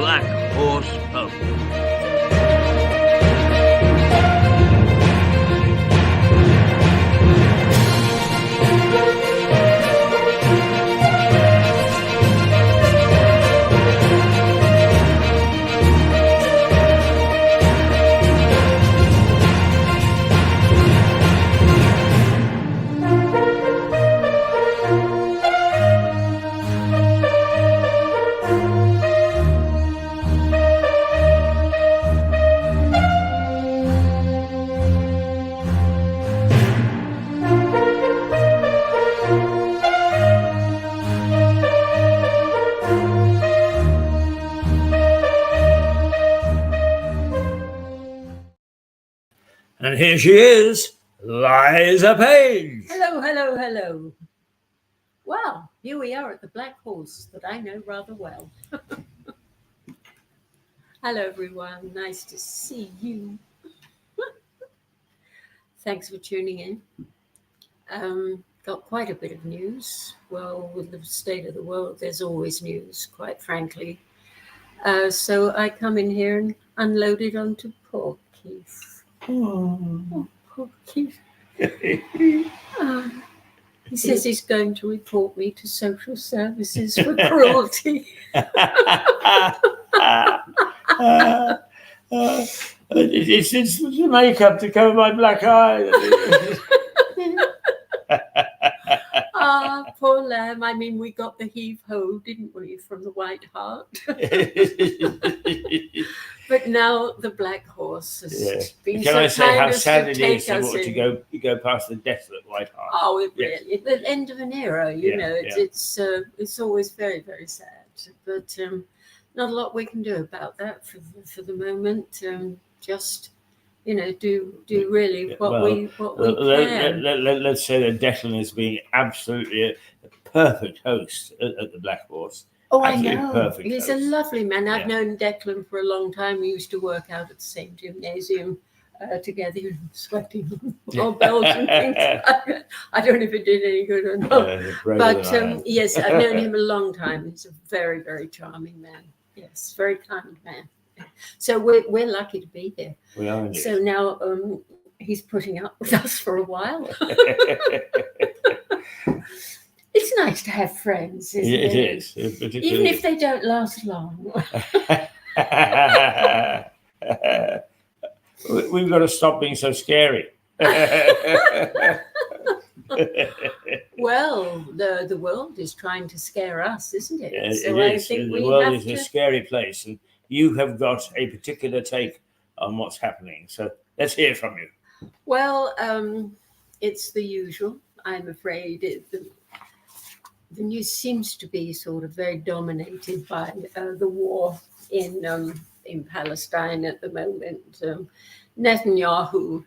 Black Horse Pony. And here she is, Liza Page. Hello, hello, hello. Well, here we are at the Black Horse that I know rather well. Hello, everyone. Nice to see you. Thanks for tuning in. Got quite a bit of news. Well, with the state of the world, there's always news, quite frankly. So I come in here and unload it onto poor Keith. Oh, poor Keith. He says he's going to report me to social services for cruelty. It's the makeup to cover my black eye. Poor lamb. I mean, we got the heave-ho, didn't we, from the White Hart? But now the Black Horse has been Can so I say how kind sad as it to is take us to go past the desolate White Hart? Oh, it really, the end of an era, you know. It's always very, very sad. But not a lot we can do about that for the moment. Just, you know, do really what we can. Let's say that Declan is being absolutely a perfect host at the Black Horse. Oh, absolutely I know. Perfect He's host. a lovely man. I've known Declan for a long time. We used to work out at the same gymnasium together, sweating all bells and things. I don't know if it did any good or not. But yes, I've known him a long time. He's a very, very charming man. Yes, very kind man. So we're lucky to be here. We are indeed. So now he's putting up with us for a while. It's nice to have friends, isn't it? It is. Even if they don't last long. We've got to stop being so scary. Well, the world is trying to scare us, isn't it? Yeah, so it I is. think The world is a scary place, and you have got a particular take on what's happening. So let's hear from you. Well, it's the usual. I'm afraid the news seems to be sort of very dominated by the war in Palestine at the moment. Netanyahu,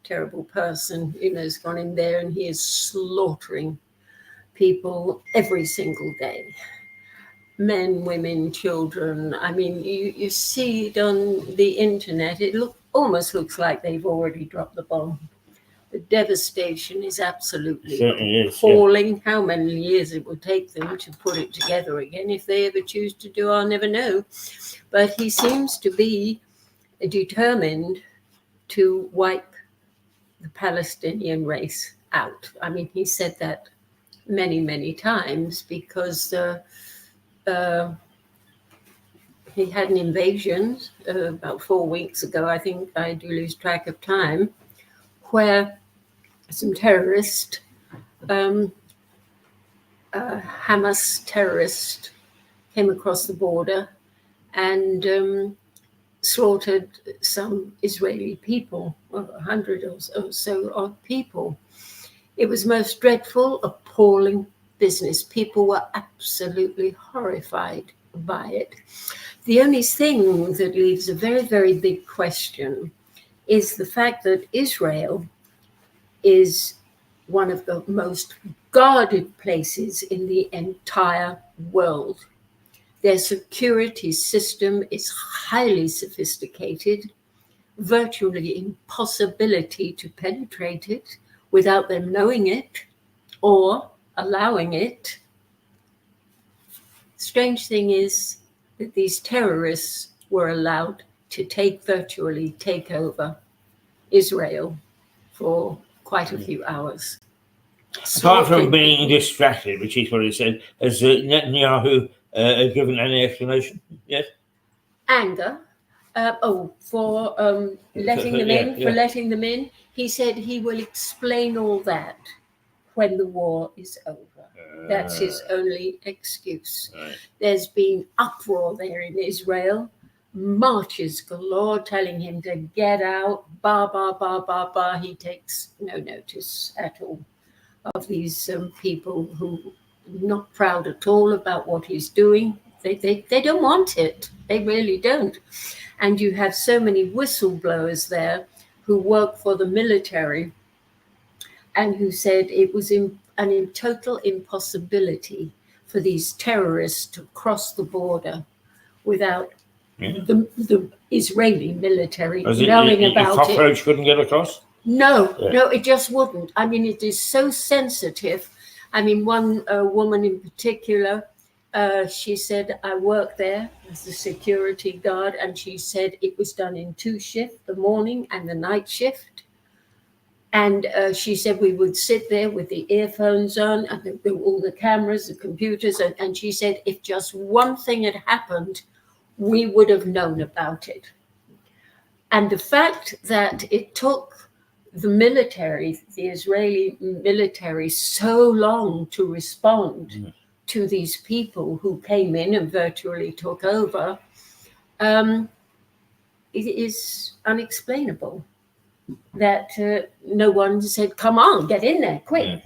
terrible person, has gone in there and he is slaughtering people every single day. Men, women, children. I mean, you see it on the internet. It almost looks like they've already dropped the bomb. The devastation is absolutely appalling. Yeah. How many years it will take them to put it together again, if they ever choose to do, I'll never know. But he seems to be determined to wipe the Palestinian race out. I mean, he said that many, many times because he had an invasion about 4 weeks ago. I think I do lose track of time, where some terrorists, Hamas terrorists, came across the border and slaughtered some Israeli people, 100 or so of people. It was most dreadful, appalling business. People were absolutely horrified by it. The only thing that leaves a very, very big question is the fact that Israel is one of the most guarded places in the entire world. Their security system is highly sophisticated, virtually impossibility to penetrate it without them knowing it or allowing it. Strange thing is, that these terrorists were allowed to virtually take over Israel for quite a few hours. Apart from being distracted, which is what he said, has Netanyahu given any explanation? Yes. Anger. For letting them in, for letting them in. He said he will explain all that when the war is over. That's his only excuse. Right. There's been uproar there in Israel, marches galore telling him to get out, He takes no notice at all of these people who are not proud at all about what he's doing. They don't want it. They really don't. And you have so many whistleblowers there who work for the military and who said it was a total impossibility for these terrorists to cross the border without the Israeli military knowing about it. Cockroach couldn't get across? No, it just wouldn't. I mean, it is so sensitive. I mean, one woman in particular, she said, I worked there as a security guard, and she said it was done in 2 shifts, the morning and the night shift. And she said we would sit there with the earphones on and all the cameras, the computers. And she said if just one thing had happened, we would have known about it. And the fact that it took the military, the Israeli military, so long to respond to these people who came in and virtually took over, it is unexplainable. That no one said, come on, get in there, quick.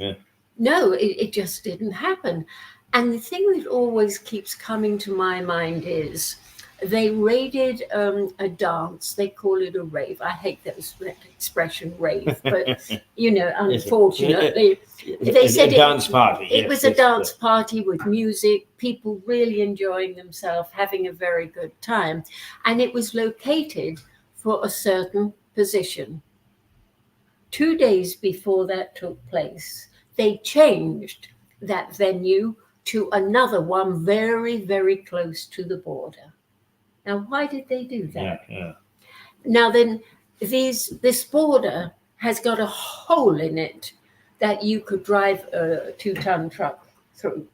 No, it just didn't happen. And the thing that always keeps coming to my mind is they raided a dance. They call it a rave. I hate that expression, rave, but, unfortunately, they said a dance party. It was a dance party with music, people really enjoying themselves, having a very good time. And it was located for a certain position. 2 days before that took place, they changed that venue to another one very, very close to the border. Now, why did they do that? Now then, this border has got a hole in it that you could drive a 2-ton truck through.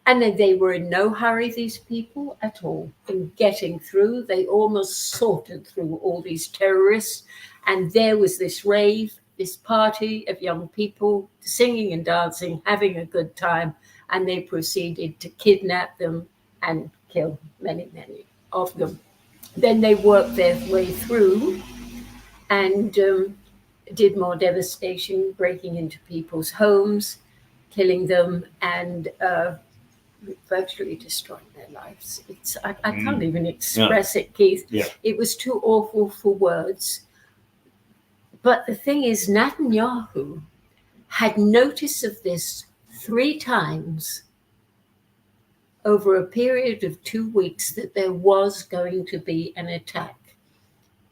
And then they were in no hurry, these people, at all, in getting through. They almost sorted through all these terrorists. And there was this rave, this party of young people singing and dancing, having a good time. And they proceeded to kidnap them and kill many, many of them. Then they worked their way through and did more devastation, breaking into people's homes, killing them, and virtually destroying their lives. I can't even express it, Keith. It was too awful for words. But the thing is, Netanyahu had notice of this 3 times over a period of 2 weeks that there was going to be an attack.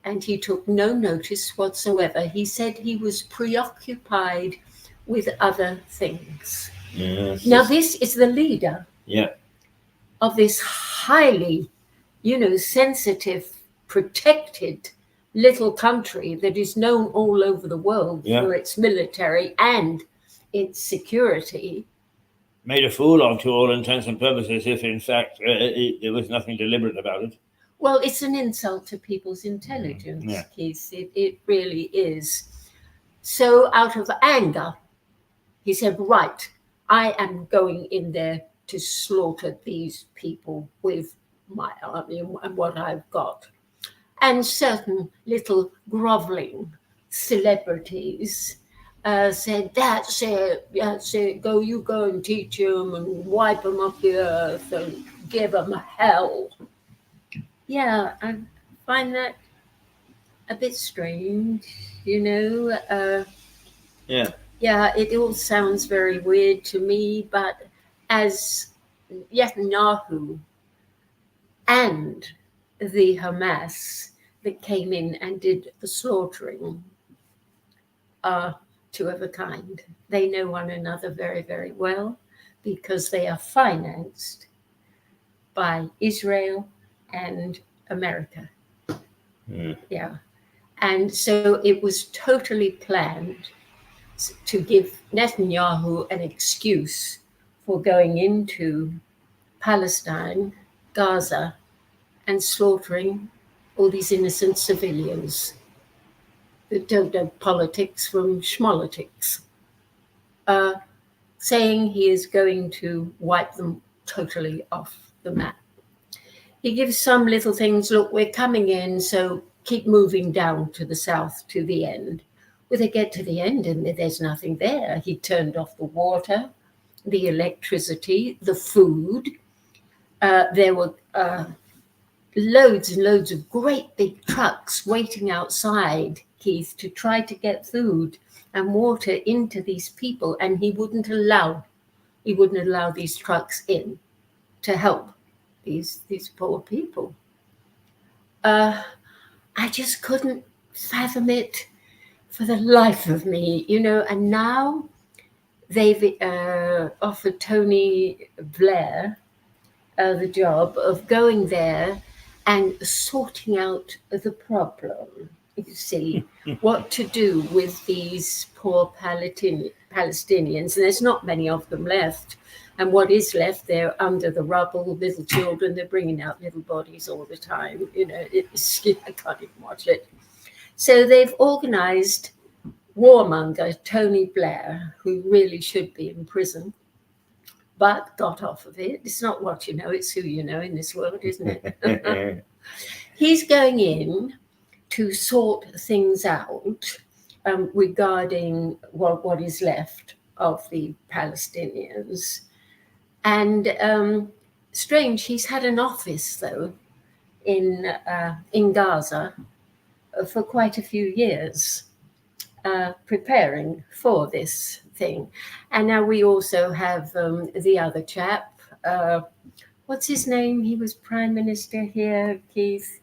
And he took no notice whatsoever. He said he was preoccupied with other things. Now, this is the leader of this highly, sensitive, protected little country that is known all over the world for its military and its security. Made a fool of, to all intents and purposes, if in fact there was nothing deliberate about it. Well, it's an insult to people's intelligence, Keith. It really is. So out of anger, he said, right, I am going in there to slaughter these people with my army and what I've got. And certain little groveling celebrities said, that's it, you go and teach them and wipe them off the earth and give them hell. Yeah, I find that a bit strange, Yeah, it all sounds very weird to me, but as Netanyahu and the Hamas that came in and did the slaughtering are 2 of a kind. They know one another very, very well because they are financed by Israel and America. Mm. Yeah. And so it was totally planned to give Netanyahu an excuse for going into Palestine, Gaza, and slaughtering all these innocent civilians that don't know politics from schmolitics, saying he is going to wipe them totally off the map. He gives some little things, look, we're coming in, so keep moving down to the south to the end. Well, they get to the end and there's nothing there. He turned off the water, the electricity, the food. There were loads and loads of great big trucks waiting outside, Keith, to try to get food and water into these people, and he wouldn't allow these trucks in to help these poor people. I just couldn't fathom it for the life of me, and now they've offered Tony Blair the job of going there and sorting out the problem. You see, what to do with these poor Palestinians, and there's not many of them left. And what is left, they're under the rubble, little children, they're bringing out little bodies all the time. I can't even watch it. So they've organized warmonger Tony Blair, who really should be in prison, but got off of it. It's not what you know, it's who you know in this world, isn't it? He's going in to sort things out regarding what is left of the Palestinians. And strange, he's had an office, though, in Gaza for quite a few years, preparing for this thing. And now we also have the other chap. What's his name? He was prime minister here, Keith.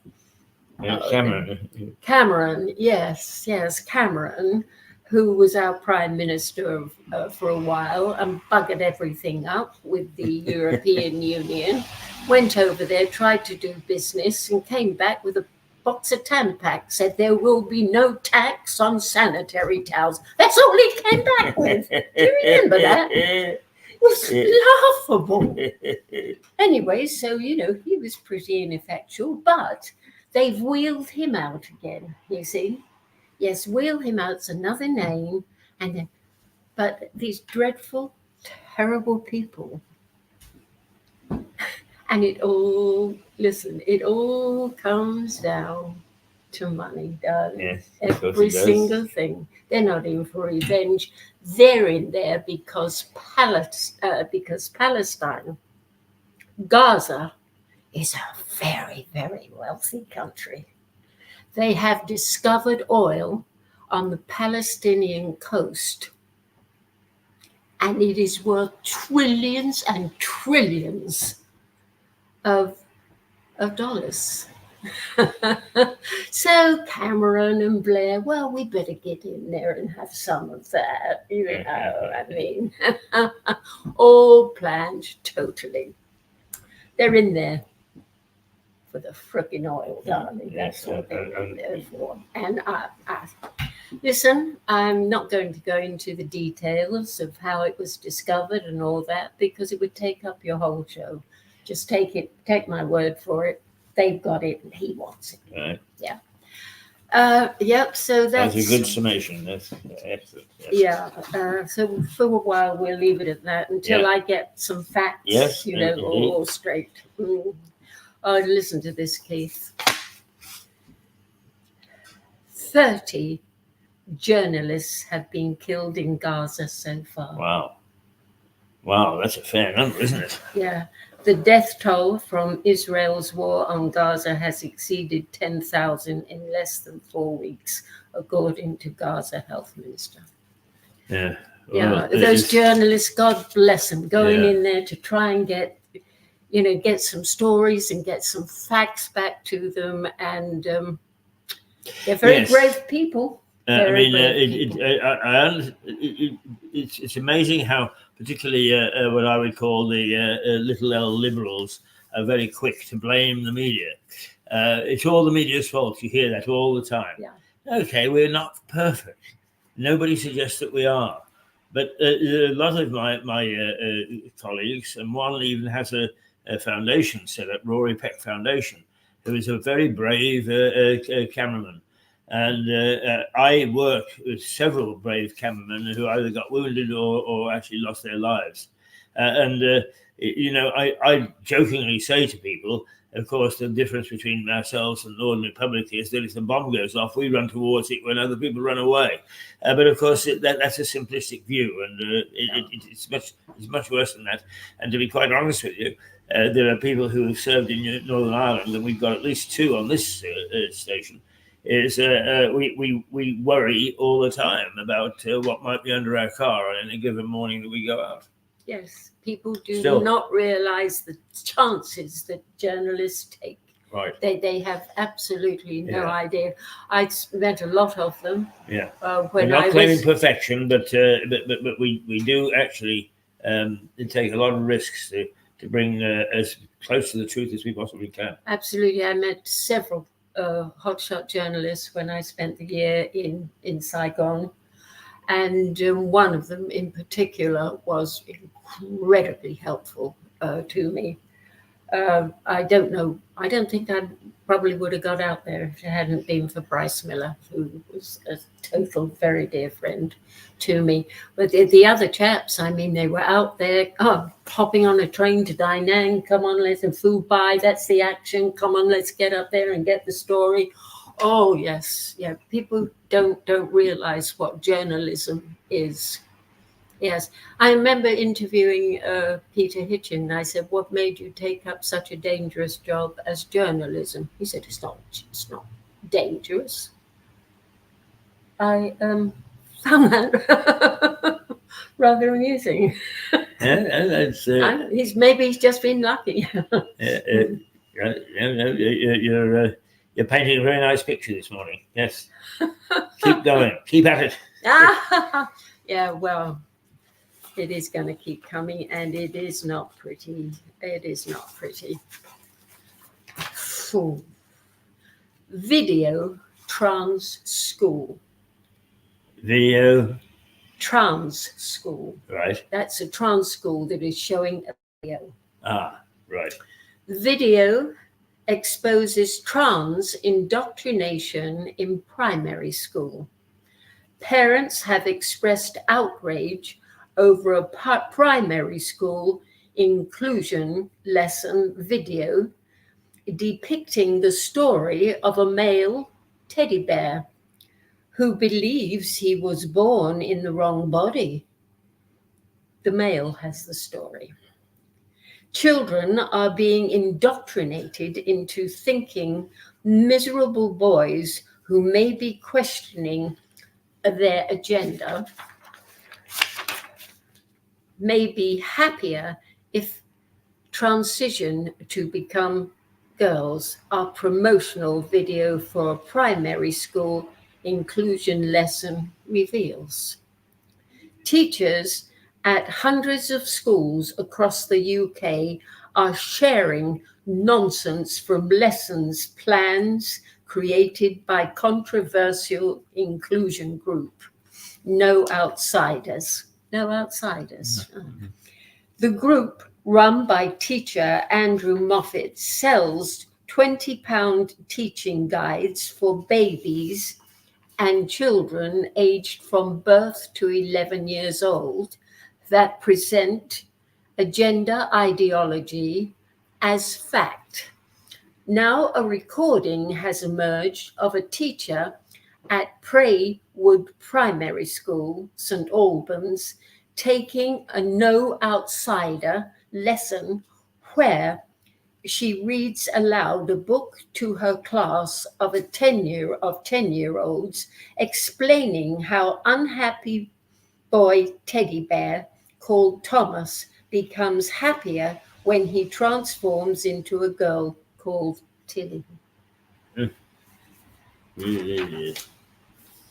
Cameron. Cameron, yes, Cameron, who was our prime minister for a while and buggered everything up with the European Union, went over there, tried to do business, and came back with a box of Tampax, said there will be no tax on sanitary towels. That's all he came back with. Do you remember that? It was laughable. Anyway, so, he was pretty ineffectual, but they've wheeled him out again, you see. Yes, wheel him out's another name. But these dreadful, terrible people. And it all comes down to money, darling. Yes, every single thing. They're not in for revenge. They're in there because Palestine, Gaza, is a very, very wealthy country. They have discovered oil on the Palestinian coast, and it is worth trillions and trillions of dollars. So Cameron and Blair, well, we better get in there and have some of that, I mean, all planned totally. They're in there for the frickin' oil, darling. That's what they're in there for. And listen, I'm not going to go into the details of how it was discovered and all that, because it would take up your whole show. Just take my word for it. They've got it and he wants it. Right. Yeah. Yep. So that's a good summation. That's excellent. Yes. Yeah. So for a while, we'll leave it at that until I get some facts, yes, all straight. Oh, listen to this, Keith. 30 journalists have been killed in Gaza so far. Wow, that's a fair number, isn't it? Yeah. The death toll from Israel's war on Gaza has exceeded 10,000 in less than 4 weeks, according to Gaza Health Minister. Yeah. Well, those journalists, God bless them, going in there to try and get some stories and get some facts back to them. And they're very brave people. It's amazing how, particularly what I would call the little L liberals, are very quick to blame the media. It's all the media's fault. You hear that all the time. Yeah. Okay, we're not perfect. Nobody suggests that we are. But a lot of my colleagues, and one even has a foundation set up, Rory Peck Foundation, who is a very brave cameraman. And I work with several brave cameramen who either got wounded or actually lost their lives. I jokingly say to people, of course, the difference between ourselves and the ordinary public is that if the bomb goes off, we run towards it when other people run away. But of course, that's a simplistic view, and it's much worse than that. And to be quite honest with you, there are people who have served in Northern Ireland, and we've got at least 2 on this station. We worry all the time about what might be under our car on any given morning that we go out. Yes, people do not realize the chances that journalists take. Right. They have absolutely no idea. I met a lot of them. Yeah. When We're not I claiming was perfection, but we do actually take a lot of risks to bring as close to the truth as we possibly can. Absolutely. I met several hotshot journalists when I spent the year in Saigon. And one of them in particular was incredibly helpful to me. I don't know. I don't think I probably would have got out there if it hadn't been for Bryce Miller, who was a total, very dear friend to me. But the other chaps, I mean, they were out there, hopping on a train to Da Nang. Come on, let's have food buy. That's the action. Come on, let's get up there and get the story. Oh, yes. Yeah, people don't realize what journalism is. Yes. I remember interviewing Peter Hitchin. I said, what made you take up such a dangerous job as journalism? He said, it's not dangerous. I found that rather amusing. Yeah, maybe he's just been lucky. You're painting a very nice picture this morning. Yes. Keep going. Keep at it. Yeah, well, it is going to keep coming, and it is not pretty. It is not pretty. Video trans school. Video trans school. Right. That's a trans school that is showing a video. Ah, right. Video exposes trans indoctrination in primary school. Parents have expressed outrage over a primary school inclusion lesson video depicting the story of a male teddy bear who believes he was born in the wrong body. The male has the story. Children are being indoctrinated into thinking miserable boys who may be questioning their agenda may be happier if transition to become girls. Our promotional video for a primary school inclusion lesson reveals. Teachers at hundreds of schools across the UK are sharing nonsense from lessons plans created by controversial inclusion group. No outsiders. No outsiders. Mm-hmm. The group, run by teacher Andrew Moffat, sells £20 teaching guides for babies and children aged from birth to 11 years old that present a gender ideology as fact. Now a recording has emerged of a teacher at Praywood Primary School, St Albans, taking a no outsider lesson where she reads aloud a book to her class of 10-year-olds, explaining how unhappy boy teddy bear called Thomas becomes happier when he transforms into a girl called Tilly.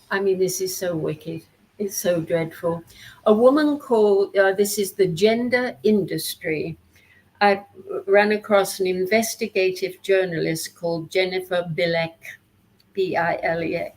I mean, this is so wicked. It's so dreadful. A woman called, this is the gender industry. I ran across an investigative journalist called Jennifer Bilek, Bilek.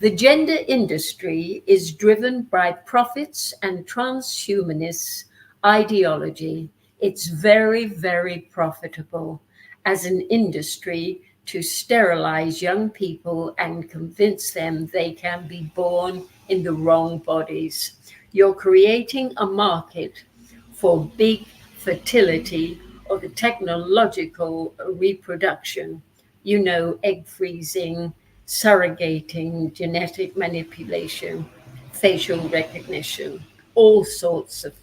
The gender industry is driven by profits and transhumanist ideology. It's very, very profitable as an industry to sterilize young people and convince them they can be born in the wrong bodies. You're creating a market for big fertility or the technological reproduction, egg freezing, surrogating, genetic manipulation, facial recognition, all sorts of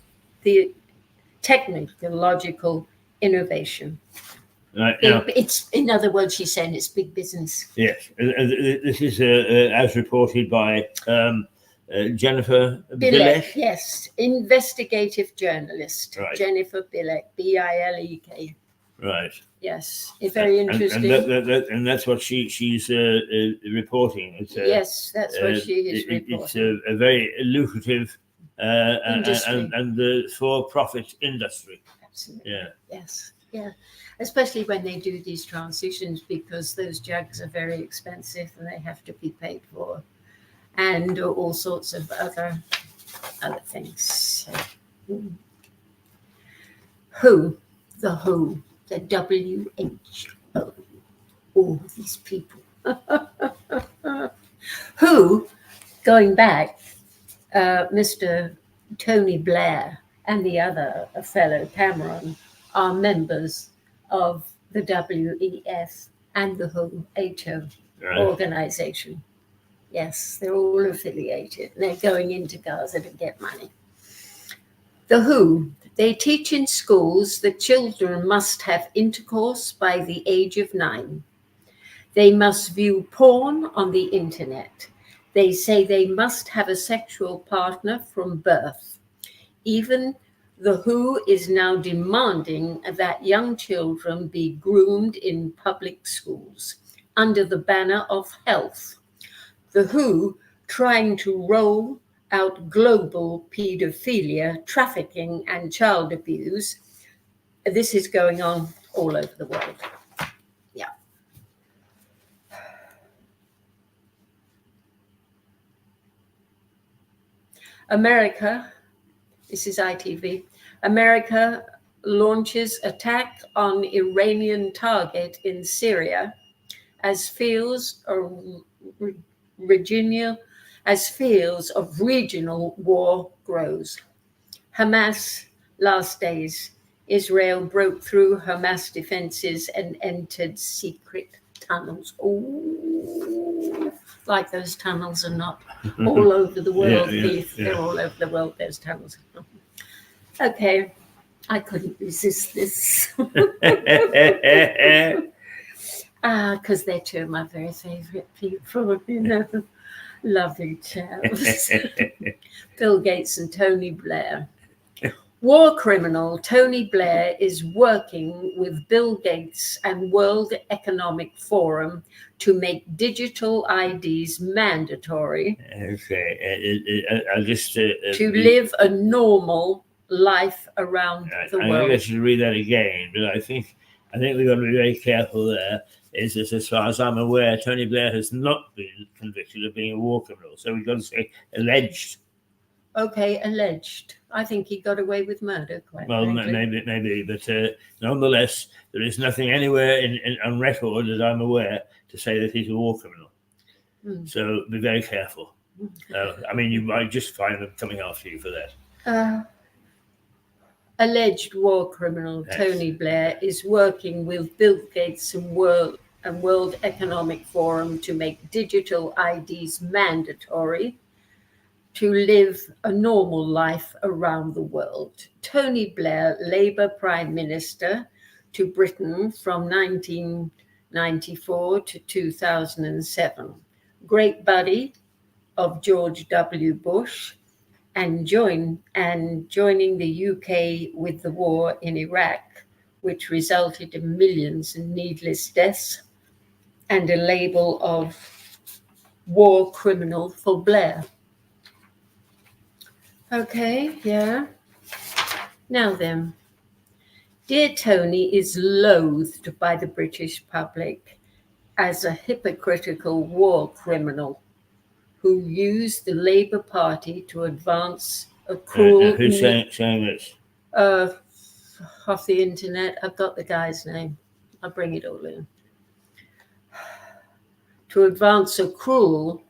the technological innovation. Right, now, It's, in other words, she's saying it's big business. yes, this is as reported by Jennifer Bilek. Yes, investigative journalist. Right. Jennifer Bilek, Bilek. Right. Yes, it's very interesting. And that's what she's reporting. It's, yes, that's what she is reporting. It's a very lucrative industry. and the for-profit industry. Absolutely. Yeah. Yes. Yeah. Especially when they do these transitions, because those jugs are very expensive and they have to be paid for, and all sorts of other things. Who? The WHO, the WHO, all these people. Who, going back, Mr. Tony Blair and the other fellow Cameron are members of the WEF and the WHO Right. organization. Yes, they're all affiliated. They're going into Gaza to get money. The WHO, they teach in schools that children must have intercourse by the age of 9. They must view porn on the internet. They say they must have a sexual partner from birth. Even the WHO is now demanding that young children be groomed in public schools under the banner of health. The WHO trying to roll out global pedophilia, trafficking, and child abuse. This is going on all over the world. Yeah. America, this is ITV, America launches attack on Iranian target in Syria as fears of regional war grows. Hamas, last days, Israel broke through Hamas defenses and entered secret tunnels. Oh, like those tunnels are not all over the world. They're all over the world, those tunnels. Okay, I couldn't resist this. Because they're two of my very favorite people, lovely chaps. Bill Gates and Tony Blair. War criminal Tony Blair is working with Bill Gates and World Economic Forum to make digital IDs mandatory. Okay, I'll just to live a normal life around the world. I think I should read that again, but I think we've got to be very careful there. Is that, as far as I'm aware, Tony Blair has not been convicted of being a war criminal. So we've got to say alleged. Okay, alleged. I think he got away with murder, quite frankly. Maybe, but nonetheless, there is nothing anywhere on record, as I'm aware, to say that he's a war criminal. So be very careful. I mean, you might just find them coming after you for that. Alleged war criminal Tony Blair is working with Bill Gates and World Economic Forum to make digital IDs mandatory to live a normal life around the world. Tony Blair, Labour Prime Minister to Britain from 1994 to 2007, great buddy of George W. Bush, and joining the UK with the war in Iraq, which resulted in millions in needless deaths, and a label of war criminal for Blair. Okay, yeah. Now then, Dear Tony is loathed by the British public as a hypocritical war criminal who used the Labour Party to advance a Now, cruel who's saying this? off the internet. I've got the guy's name. I'll bring it all in. To advance a cruel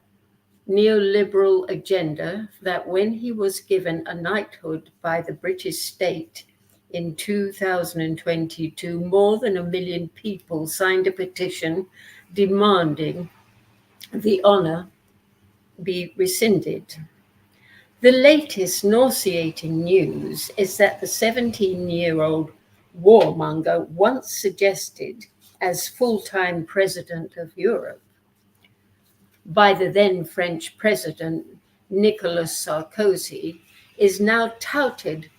neoliberal agenda that when he was given a knighthood by the British state in 2022, more than 1 million people signed a petition demanding the honour be rescinded. The latest nauseating news is that the 17-year-old warmonger once suggested as full-time president of Europe by the then French president Nicolas Sarkozy is now touted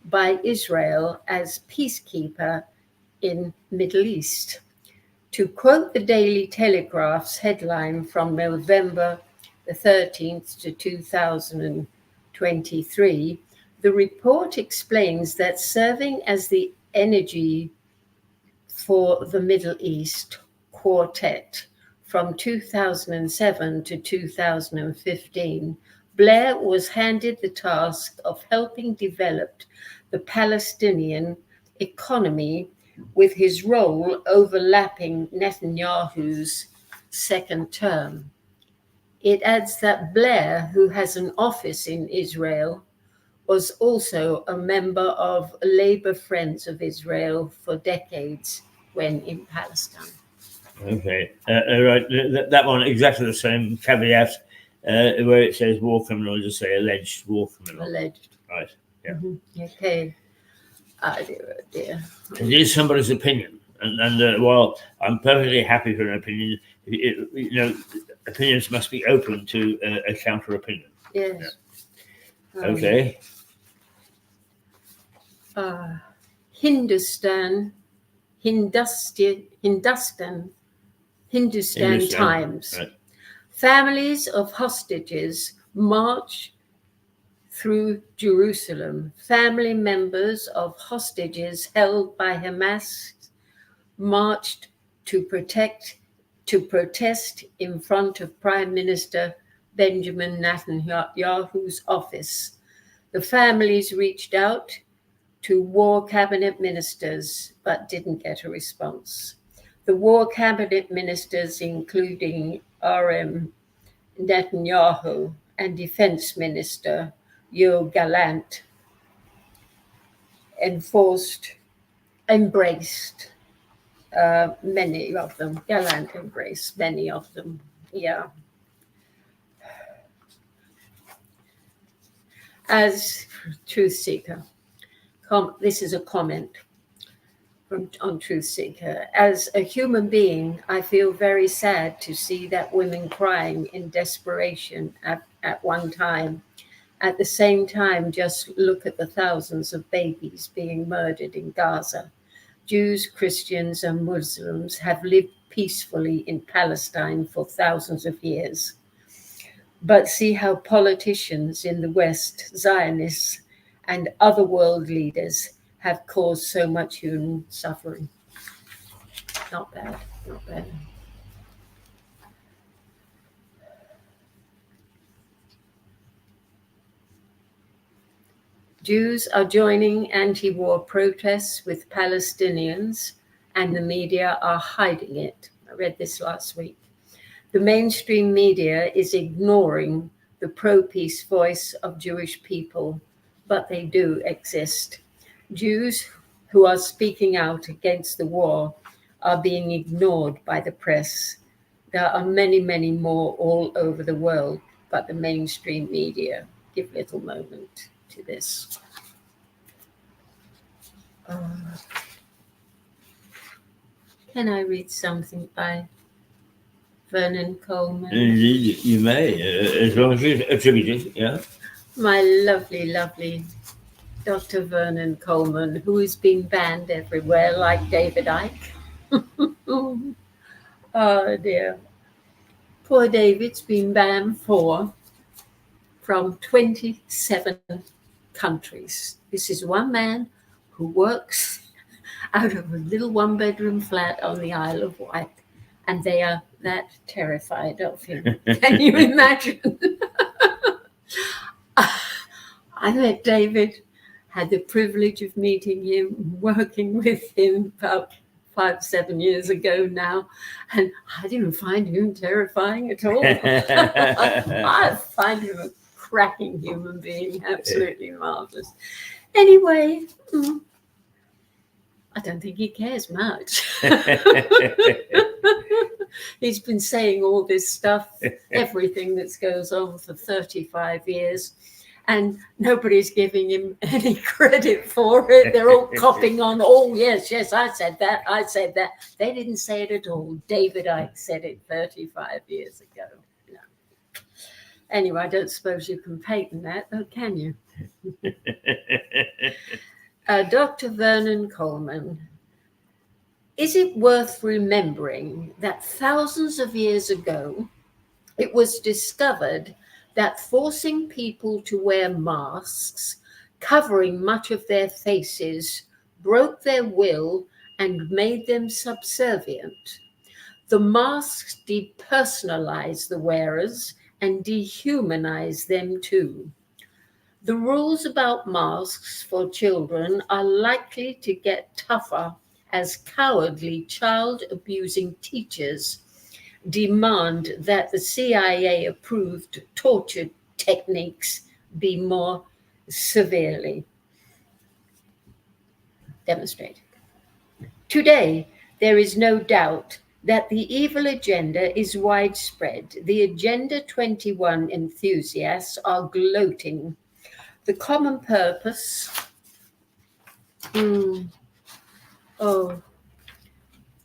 by Israel as peacekeeper in Middle East. To quote the Daily Telegraph's headline from November the 13th to 2023, the report explains that serving as the energy for the Middle East quartet from 2007 to 2015, Blair was handed the task of helping develop the Palestinian economy, with his role overlapping Netanyahu's second term. It adds that Blair, who has an office in Israel, was also a member of Labour Friends of Israel for decades when in Palestine. Okay, right. That one, exactly the same caveat where it says war criminal, just say alleged war criminal. Alleged. Right, yeah. Mm-hmm. Okay. Oh dear. It is somebody's opinion. And while I'm perfectly happy for an opinion, opinions must be open to a counter opinion. Yes. Yeah. Okay. Hindustan Times. Right. Families of hostages march through Jerusalem. Family members of hostages held by Hamas marched to protest in front of Prime Minister Benjamin Netanyahu's office. The families reached out to war cabinet ministers, but didn't get a response. The war cabinet ministers, including R.M. Netanyahu and Defense Minister Yoav Gallant, embraced many of them. Gallant embraced many of them. Yeah. As Truth Seeker, this is a comment on Truth Seeker. As a human being, I feel very sad to see that women crying in desperation at one time. At the same time, just look at the thousands of babies being murdered in Gaza. Jews, Christians, and Muslims have lived peacefully in Palestine for thousands of years. But see how politicians in the West, Zionists, and other world leaders have caused so much human suffering. Not bad, not bad. Jews are joining anti-war protests with Palestinians, and the media are hiding it. I read this last week. The mainstream media is ignoring the pro-peace voice of Jewish people, but they do exist. Jews who are speaking out against the war are being ignored by the press. There are many, many more all over the world, but the mainstream media give little moment to this. Can I read something by Vernon Coleman? You may, as long as you attribute it, yeah. My lovely, lovely Dr. Vernon Coleman, who has been banned everywhere like David Icke. Oh dear. Poor David's been banned from 27 countries. This is one man who works out of a little one-bedroom flat on the Isle of Wight, and they are that terrified of him. Can you imagine? I met David, had the privilege of meeting him, working with him about 5-7 years ago now, and I didn't find him terrifying at all. I find him a cracking human being, absolutely marvelous. Anyway, I don't think he cares much. He's been saying all this stuff, everything that goes on for 35 years, and nobody's giving him any credit for it. They're all copying on, oh, yes, I said that. They didn't say it at all. David Icke said it 35 years ago. No. Anyway, I don't suppose you can patent that, though, can you? Dr. Vernon Coleman, is it worth remembering that thousands of years ago, it was discovered that forcing people to wear masks, covering much of their faces, broke their will and made them subservient? The masks depersonalized the wearers and dehumanized them too. The rules about masks for children are likely to get tougher as cowardly child-abusing teachers demand that the CIA-approved torture techniques be more severely demonstrated. Today, there is no doubt that the evil agenda is widespread. The Agenda 21 enthusiasts are gloating. The common purpose,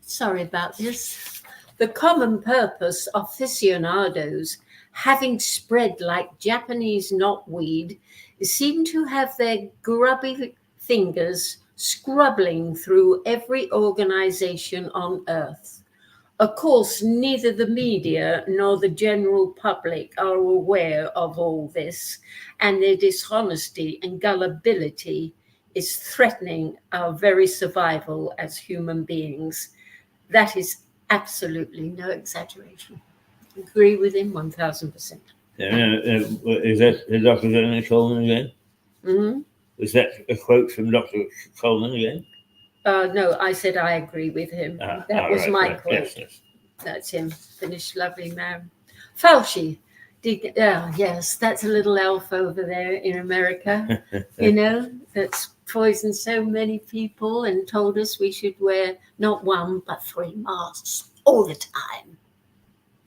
sorry about this. The common purpose aficionados, having spread like Japanese knotweed, seem to have their grubby fingers scrubbing through every organization on earth. Of course, neither the media nor the general public are aware of all this, and their dishonesty and gullibility is threatening our very survival as human beings. That is absolutely no exaggeration. Agree with him 1,000%. Is that Dr. Vernon Coleman again? Mm-hmm. Was that a quote from Dr. Coleman again? No, I said I agree with him. That was right, my right. quote. Yes. That's him. Finished, lovely man. Fauci. Yes, that's a little elf over there in America, that's poisoned so many people and told us we should wear not 1, but 3 masks all the time,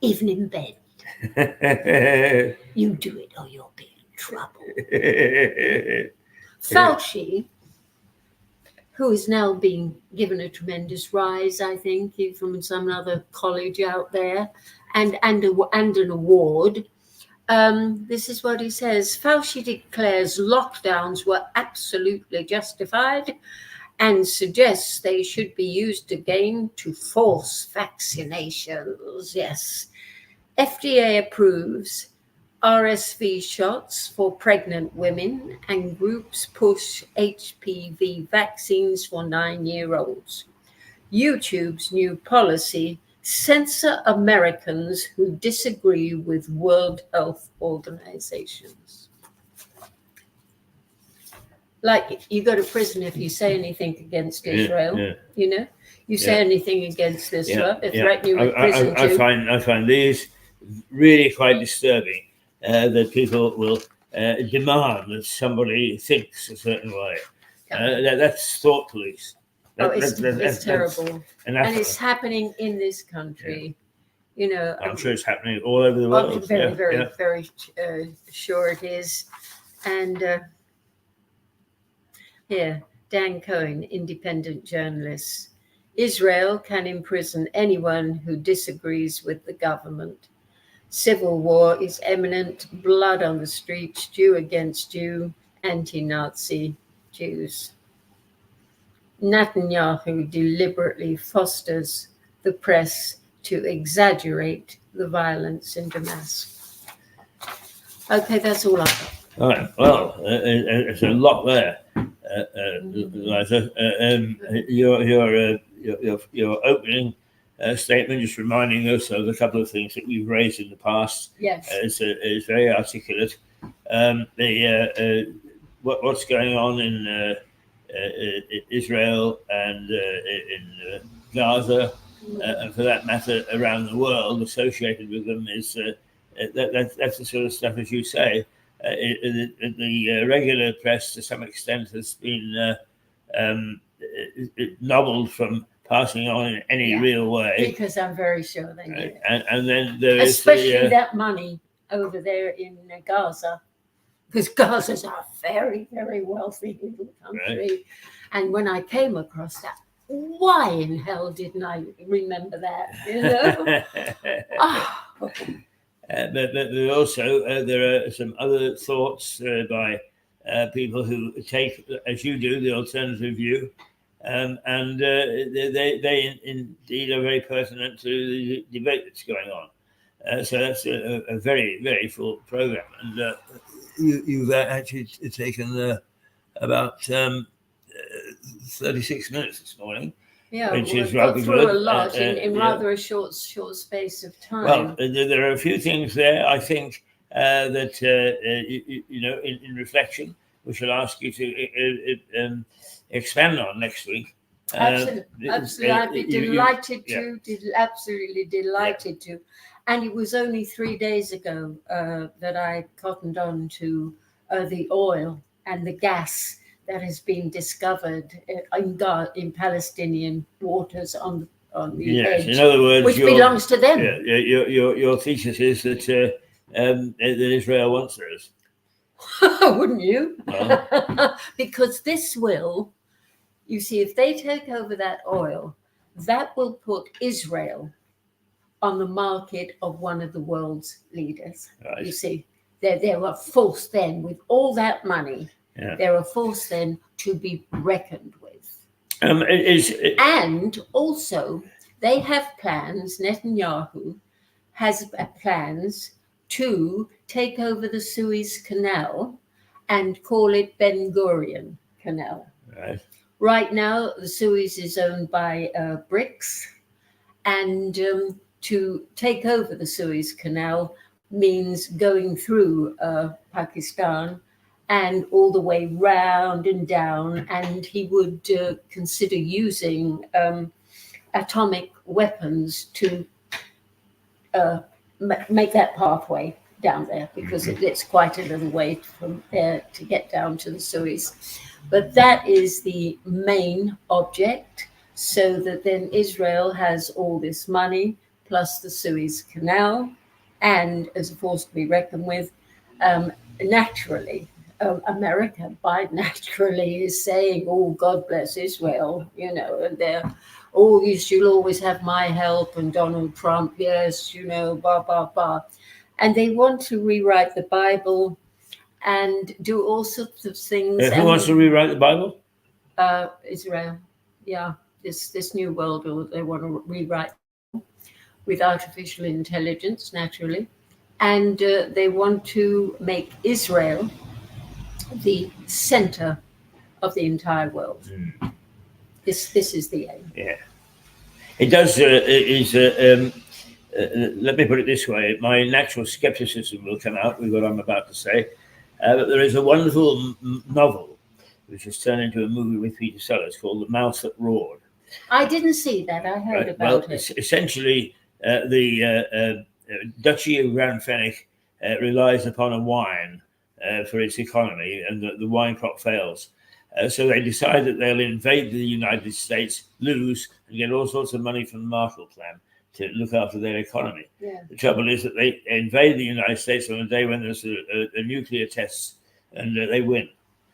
even in bed. You do it or you'll be in trouble. Fauci, who is now being given a tremendous rise, I think, from some other college out there, and an award. This is what he says. Fauci declares lockdowns were absolutely justified and suggests they should be used again to force vaccinations. Yes. FDA approves RSV shots for pregnant women, and groups push HPV vaccines for 9-year-olds. YouTube's new policy: censor Americans who disagree with World Health Organizations. Like, you go to prison if you say anything against Israel, You say anything against Israel, they threaten you with prison too. I find these really quite disturbing, that people will demand that somebody thinks a certain way. That's thought police. It's terrible. And it's happening in this country. I'm sure it's happening all over the world. I'm very sure it is. And Dan Cohen, independent journalist. Israel can imprison anyone who disagrees with the government. Civil war is imminent, blood on the streets, Jew against Jew, anti-Nazi Jews. Netanyahu deliberately fosters the press to exaggerate the violence in Damascus. Okay, that's all I've got. All right. Well, there's a lot there. Liza. Your opening statement, just reminding us of a couple of things that we've raised in the past, Yes. is very articulate. What's going on in Israel and in Gaza, and for that matter, around the world, associated with them is that's the sort of stuff, as you say. The regular press, to some extent, has been nobbled from passing on in any real way. Because I'm very sure they did. And then there especially is that money over there in Gaza, because Gaza's a very, very wealthy little country. Right. And when I came across that, why in hell didn't I remember that? You know? But also there are some other thoughts by people who take, as you do, the alternative view, and they indeed are very pertinent to the debate that's going on. So that's a very, very full program, and you've actually taken about 36 minutes this morning. Yeah, which is got rather through good. a lot in rather a short space of time. Well, there are a few things there, I think, that, in reflection, we shall ask you to expand on next week. Absolutely. I'd be delighted to, absolutely delighted to. And it was only 3 days ago that I cottoned on to the oil and the gas that has been discovered in Palestinian waters on the edge. In other words, which belongs to them. Your thesis is that Israel wants theirs. Wouldn't you? Well. Because this will, you see, if they take over that oil, that will put Israel on the market of one of the world's leaders. Right. You see, they were forced then, with all that money, they're a force then to be reckoned with. And also, they have plans, Netanyahu has plans to take over the Suez Canal and call it Ben Gurion Canal. Right now, the Suez is owned by BRICS, and to take over the Suez Canal means going through Pakistan and all the way round and down, and he would consider using atomic weapons to make that pathway down there, because it's quite a little way from there to get down to the Suez. But that is the main object, so that then Israel has all this money, plus the Suez Canal, and as a force to be reckoned with. Naturally, America, by naturally, is saying, oh, God bless Israel, you know, and they're, oh, you'll always have my help, and Donald Trump, yes, you know, blah, blah, blah. And they want to rewrite the Bible and do all sorts of things. Who wants to rewrite the Bible? Israel, this new world order they want to rewrite with artificial intelligence, naturally. And they want to make Israel the center of the entire world. This is the aim. Yeah, it does. Let me put it this way: my natural skepticism will come out with what I'm about to say. But there is a wonderful novel which has turned into a movie with Peter Sellers called The Mouse That Roared. I didn't see that. I heard about it. Essentially, the Duchy of Grand Fenwick relies upon a wine for its economy, and the wine crop fails. So they decide that they'll invade the United States, lose, and get all sorts of money from the Marshall Plan to look after their economy. The trouble is that they invade the United States on a day when there's a nuclear test, and they win.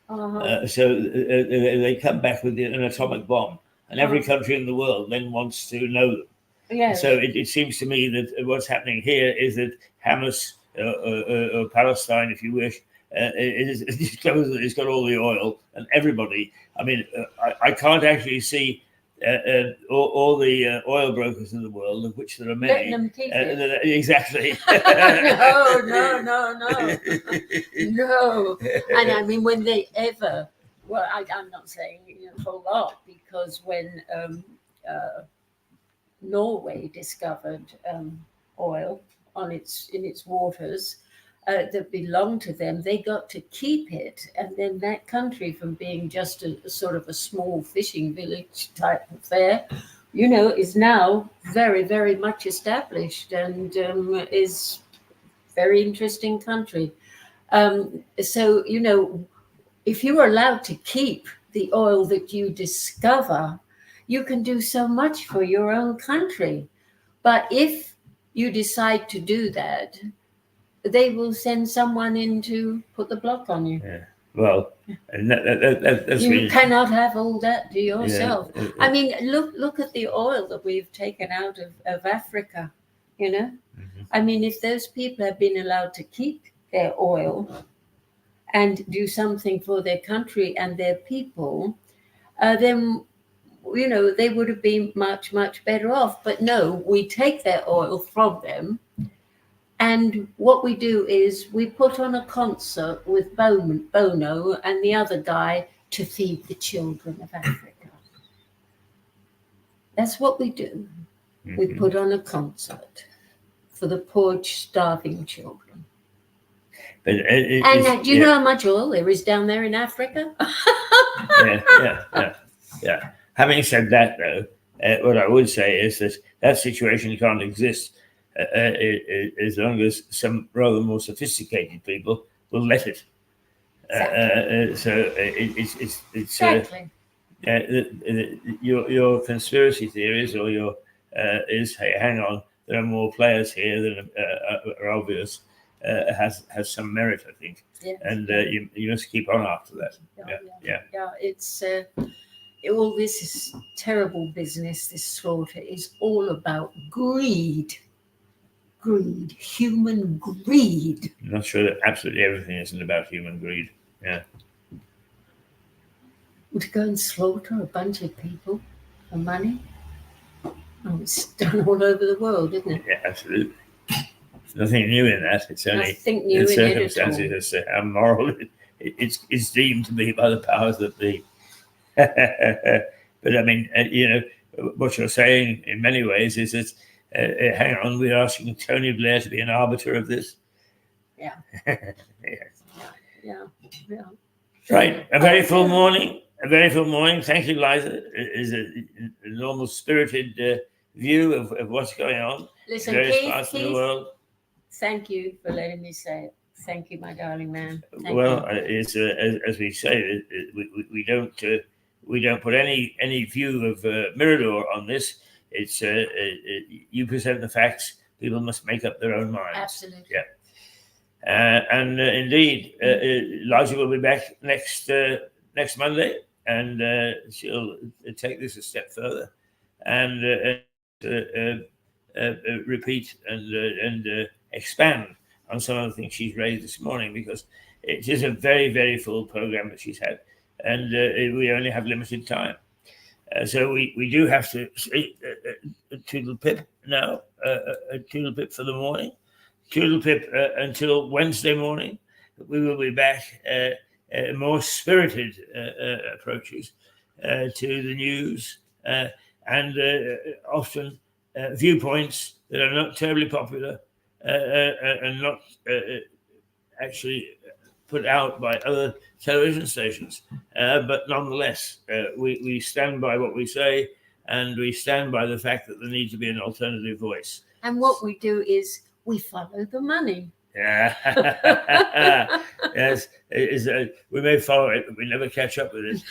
So they come back with an atomic bomb, and every country in the world then wants to know them. So it seems to me that what's happening here is that Hamas, or Palestine, if you wish, it's got all the oil, and everybody. I mean, I can't actually see all the oil brokers in the world, of which there are many. Letting them keep it. Exactly. No. And I mean, when they ever Well, I'm not saying a whole lot, because when Norway discovered oil in its waters that belonged to them, they got to keep it, and then that country, from being just a sort of a small fishing village type affair, is now very, very much established, and is very interesting country. So if you are allowed to keep the oil that you discover, you can do so much for your own country. But if you decide to do that, they will send someone in to put the block on you. Yeah. Well, and that's You really, cannot have all that to yourself. yeah, I mean, look at the oil that we've taken out of Africa. I mean, if those people have been allowed to keep their oil and do something for their country and their people, then they would have been much, much better off. But no, we take their oil from them, and what we do is we put on a concert with Bono and the other guy to feed the children of Africa. That's what we do. We put on a concert for the poor, starving children. But do you know how much oil there is down there in Africa? Yeah. Having said that, though, what I would say is that situation can't exist as long as some rather more sophisticated people will let it. Exactly. So it's Exactly. Your conspiracy theories or your is, hey, hang on, there are more players here than are obvious. Has some merit, I think. Yes. And you must keep on after that. Yeah. It's all this is terrible business. This slaughter is all about greed, human greed. I'm not sure that absolutely everything isn't about human greed. Yeah. To go and slaughter a bunch of people for money. Oh, it's done all over the world, isn't it? Yeah, absolutely. There's nothing new in that. It's only nothing new the in circumstances it at all. as to how moral it's deemed to be by the powers that be. But I mean, what you're saying in many ways is that, hang on, we're asking Tony Blair to be an arbiter of this. Yeah. Yeah. Yeah. Right. A very full morning. Thank you, Liza. It is a normal spirited view of what's going on Listen, in various parts of the world. Thank you for letting me say it. Thank you, my darling man. It's as we say, we don't put any view of Mirador on this. It's you present the facts. People must make up their own minds. Absolutely. Yeah. And indeed, Liza will be back next Monday, and she'll take this a step further and repeat and expand on some of the things she's raised this morning, because it is a very, very full program that she's had, and we only have limited time. So we do have to toodle pip now, toodle pip for the morning. Toodle pip until Wednesday morning. We will be back more spirited approaches to the news and often viewpoints that are not terribly popular and not actually put out by other television stations. But nonetheless, we stand by what we say, and we stand by the fact that there needs to be an alternative voice. And what we do is we follow the money. Yeah. Yes. We may follow it, but we never catch up with it.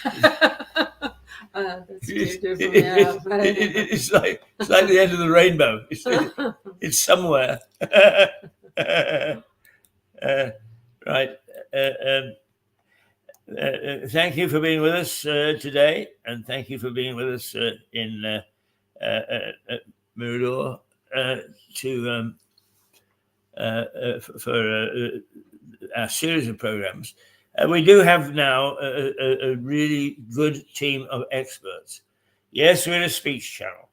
That's beautiful. Yeah. It's like the end of the rainbow. It's somewhere. Right. Thank you for being with us today, and thank you for being with us in Mirador for our series of programs. We do have now a really good team of experts. Yes, we're a speech channel.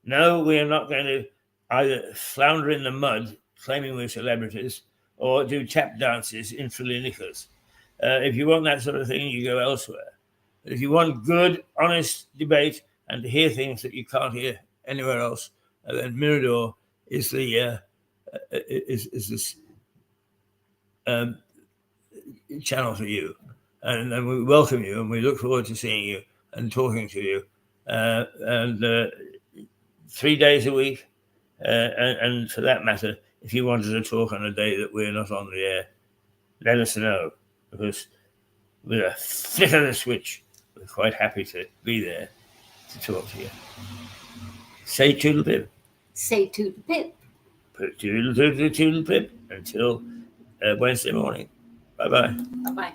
No, we are not going to either flounder in the mud claiming we're celebrities or do tap dances in Philly knickers. If you want that sort of thing, you go elsewhere. If you want good, honest debate and to hear things that you can't hear anywhere else, then Mirador is the is this channel for you. And we welcome you, and we look forward to seeing you and talking to you. And 3 days a week, and for that matter, if you wanted to talk on a day that we're not on the air, let us know, because with a flick of the switch, we're quite happy to be there to talk to you. Say toodle pip. Say toodle pip. Toodle toodle toodle pip until Wednesday morning. Bye-bye. Bye-bye.